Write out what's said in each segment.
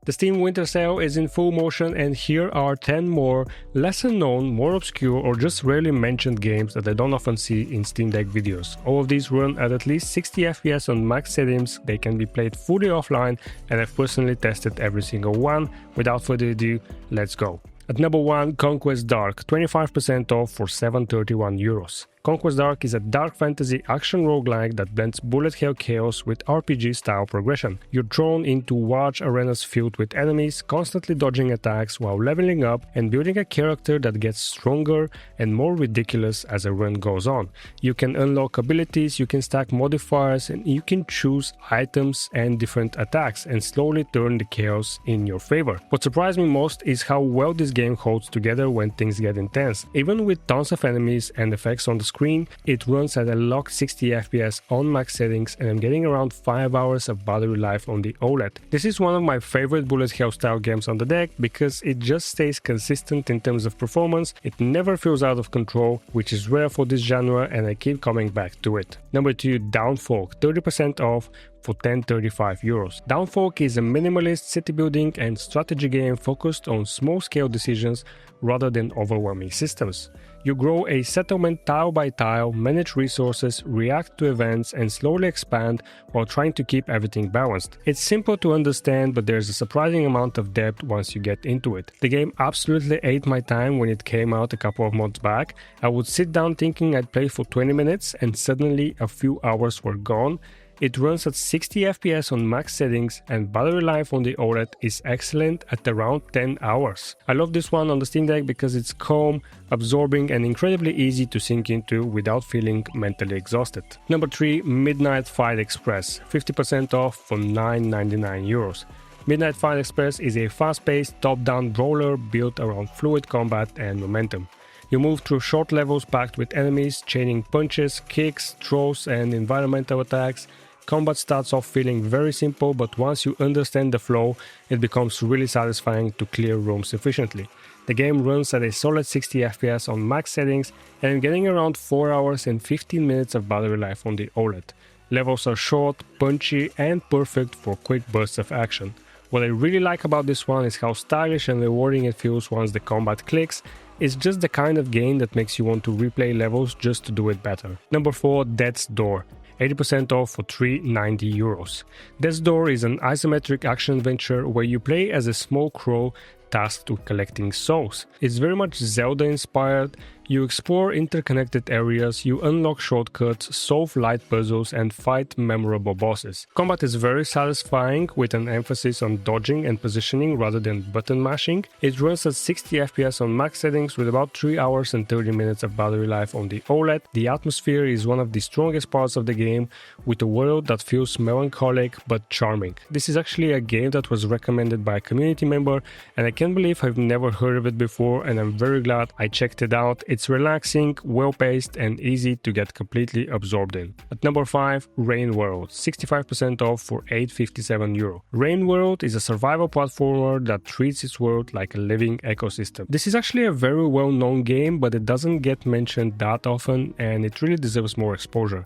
The Steam Winter Sale is in full motion, and here are 10 more lesser known, more obscure or just rarely mentioned games that I don't often see in Steam Deck videos. All of these run at least 60 FPS on max settings, they can be played fully offline, and I've personally tested every single one. Without further ado, let's go. At number 1, Conquest Dark, 25% off for €731. Conquest Dark is a dark fantasy action roguelike that blends bullet hell chaos with RPG-style progression. You're thrown into large arenas filled with enemies, constantly dodging attacks while leveling up and building a character that gets stronger and more ridiculous as a run goes on. You can unlock abilities, you can stack modifiers, and you can choose items and different attacks and slowly turn the chaos in your favor. What surprised me most is how well this game holds together when things get intense. Even with tons of enemies and effects on the screen, it runs at a locked 60 FPS on max settings, and I'm getting around 5 hours of battery life on the OLED. This is one of my favorite bullet hell style games on the deck because it just stays consistent in terms of performance, it never feels out of control, which is rare for this genre, and I keep coming back to it. Number 2, Dawnfolk, 30% off for €1035. Dawnfolk is a minimalist city building and strategy game focused on small-scale decisions rather than overwhelming systems. You grow a settlement tile by tile, manage resources, react to events, and slowly expand while trying to keep everything balanced. It's simple to understand, but there's a surprising amount of depth once you get into it. The game absolutely ate my time when it came out a couple of months back. I would sit down thinking I'd play for 20 minutes, and suddenly a few hours were gone. It runs at 60 FPS on max settings, and battery life on the OLED is excellent at around 10 hours. I love this one on the Steam Deck because it's calm, absorbing, and incredibly easy to sink into without feeling mentally exhausted. Number 3, Midnight Fight Express, 50% off for €999. Midnight Fight Express is a fast-paced top-down brawler built around fluid combat and momentum. You move through short levels packed with enemies, chaining punches, kicks, throws, and environmental attacks. Combat starts off feeling very simple, but once you understand the flow, it becomes really satisfying to clear rooms efficiently. The game runs at a solid 60 FPS on max settings, and I'm getting around 4 hours and 15 minutes of battery life on the OLED. Levels are short, punchy, and perfect for quick bursts of action. What I really like about this one is how stylish and rewarding it feels once the combat clicks. It's just the kind of game that makes you want to replay levels just to do it better. Number 4, Death's Door, 80% off for €390. Death's Door is an isometric action adventure where you play as a small crow tasked with collecting souls. It's very much Zelda inspired. You explore interconnected areas, you unlock shortcuts, solve light puzzles, and fight memorable bosses. Combat is very satisfying with an emphasis on dodging and positioning rather than button mashing. It runs at 60 FPS on max settings with about 3 hours and 30 minutes of battery life on the OLED. The atmosphere is one of the strongest parts of the game, with a world that feels melancholic but charming. This is actually a game that was recommended by a community member, and I can't believe I've never heard of it before, and I'm very glad I checked it out. It's relaxing, well-paced, and easy to get completely absorbed in. At number 5, Rain World, 65% off for €857. Rain World is a survival platformer that treats its world like a living ecosystem. This is actually a very well-known game, but it doesn't get mentioned that often, and it really deserves more exposure.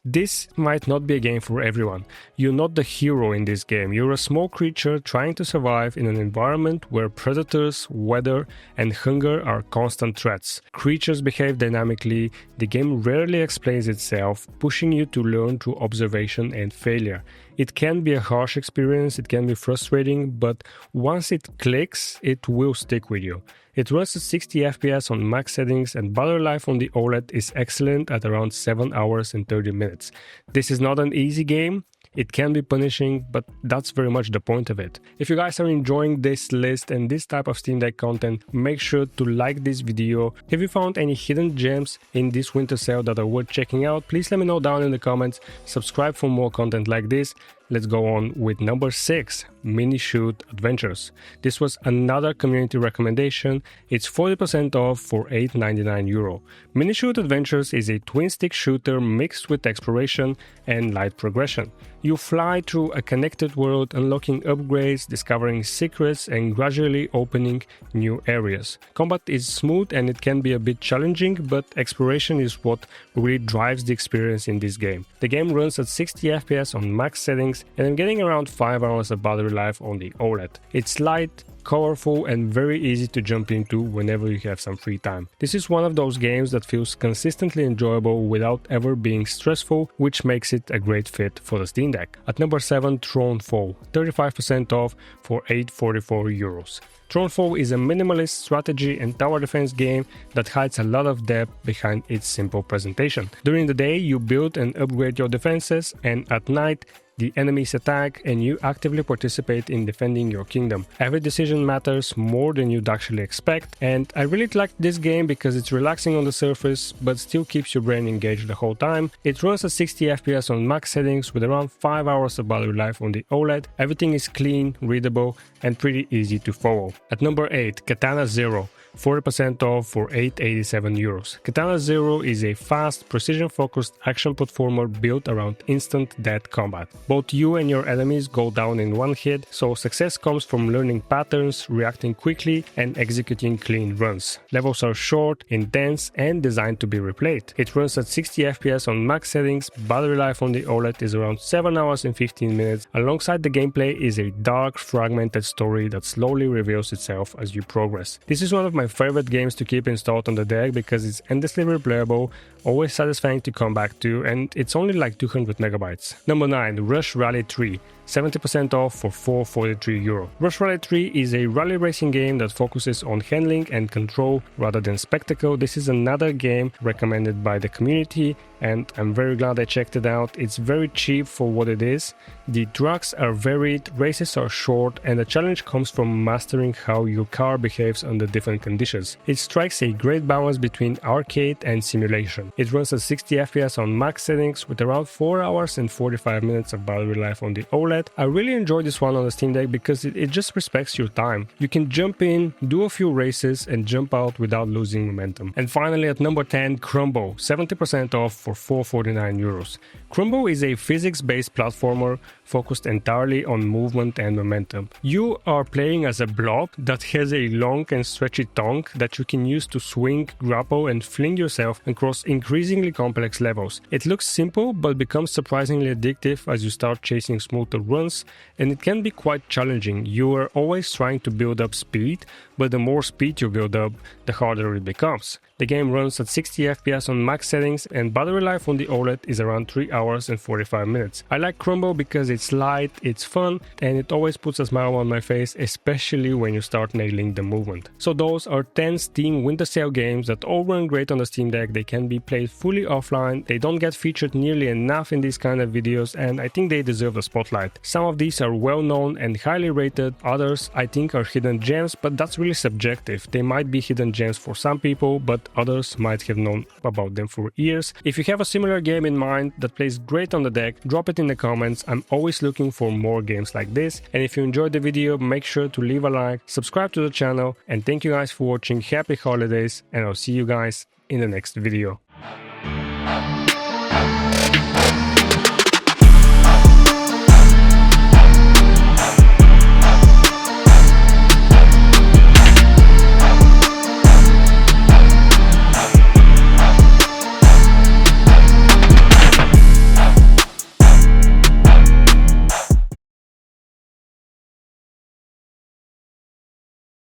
This might not be a game for everyone. You're not the hero in this game. You're a small creature trying to survive in an environment where predators, weather, and hunger are constant threats. Creatures behave dynamically. The game rarely explains itself, pushing you to learn through observation and failure. It can be a harsh experience, it can be frustrating, but once it clicks, it will stick with you. It runs at 60 FPS on max settings, and battery life on the OLED is excellent at around 7 hours and 30 minutes. This is not an easy game. It can be punishing, but that's very much the point of it. If you guys are enjoying this list and this type of Steam Deck content, make sure to like this video. If you found any hidden gems in this winter sale that are worth checking out, please let me know down in the comments. Subscribe for more content like this. Let's go on with number 6, Minishoot Adventures. This was another community recommendation. It's 40% off for €899. Minishoot Adventures is a twin-stick shooter mixed with exploration and light progression. You fly through a connected world, unlocking upgrades, discovering secrets, and gradually opening new areas. Combat is smooth and it can be a bit challenging, but exploration is what really drives the experience in this game. The game runs at 60 FPS on max settings settings, and I'm getting around 5 hours of battery life on the OLED. It's light, colorful and very easy to jump into whenever you have some free time. This is one of those games that feels consistently enjoyable without ever being stressful, which makes it a great fit for the Steam Deck. At number 7, Thronefall, 35% off for €844. Thronefall is a minimalist strategy and tower defense game that hides a lot of depth behind its simple presentation. During the day, you build and upgrade your defenses, and at night, the enemies attack and you actively participate in defending your kingdom. Every decision matters more than you'd actually expect, and I really like this game because it's relaxing on the surface but still keeps your brain engaged the whole time. It runs at 60 FPS on max settings with around 5 hours of battery life on the OLED. Everything is clean, readable and pretty easy to follow. At number 8, Katana Zero, 40% off for €887. Katana Zero is a fast, precision-focused action platformer built around instant death combat. Both you and your enemies go down in one hit, so success comes from learning patterns, reacting quickly, and executing clean runs. Levels are short, intense, and designed to be replayed. It runs at 60 FPS on max settings, battery life on the OLED is around 7 hours and 15 minutes. Alongside the gameplay is a dark, fragmented story that slowly reveals itself as you progress. This is one of my favorite games to keep installed on the deck because it's endlessly replayable, always satisfying to come back to, and it's only like 200 megabytes. Number 9, Rush Rally 3, 70% off for €443. Rush Rally 3 is a rally racing game that focuses on handling and control rather than spectacle. This is another game recommended by the community, and I'm very glad I checked it out. It's very cheap for what it is. The tracks are varied, races are short, and the challenge comes from mastering how your car behaves under different conditions. It strikes a great balance between arcade and simulation. It runs at 60 FPS on max settings with around 4 hours and 45 minutes of battery life on the OLED. I really enjoy this one on the Steam Deck because it just respects your time. You can jump in, do a few races and jump out without losing momentum. And finally at number 10, Crumble, 70% off for €449. Crumble is a physics-based platformer focused entirely on movement and momentum. You are playing as a blob that has a long and stretchy tongue that you can use to swing, grapple and fling yourself across increasingly complex levels. It looks simple but becomes surprisingly addictive as you start chasing smoother runs, and it can be quite challenging. You are always trying to build up speed, but the more speed you build up, the harder it becomes. The game runs at 60 FPS on max settings and battery life on the OLED is around 3 hours and 45 minutes. I like Crumble because it's light, it's fun, and it always puts a smile on my face, especially when you start nailing the movement. So those are 10 Steam Winter Sale games that all run great on the Steam Deck. They can be played fully offline, they don't get featured nearly enough in these kind of videos, and I think they deserve the spotlight. Some of these are well known and highly rated, others I think are hidden gems, but that's really subjective. They might be hidden gems for some people, but others might have known about them for years. If you have a similar game in mind that plays great on the deck, drop it in the comments. I'm always looking for more games like this, and if you enjoyed the video, make sure to leave a like, subscribe to the channel, and thank you guys for watching. Happy holidays, and I'll see you guys in the next video.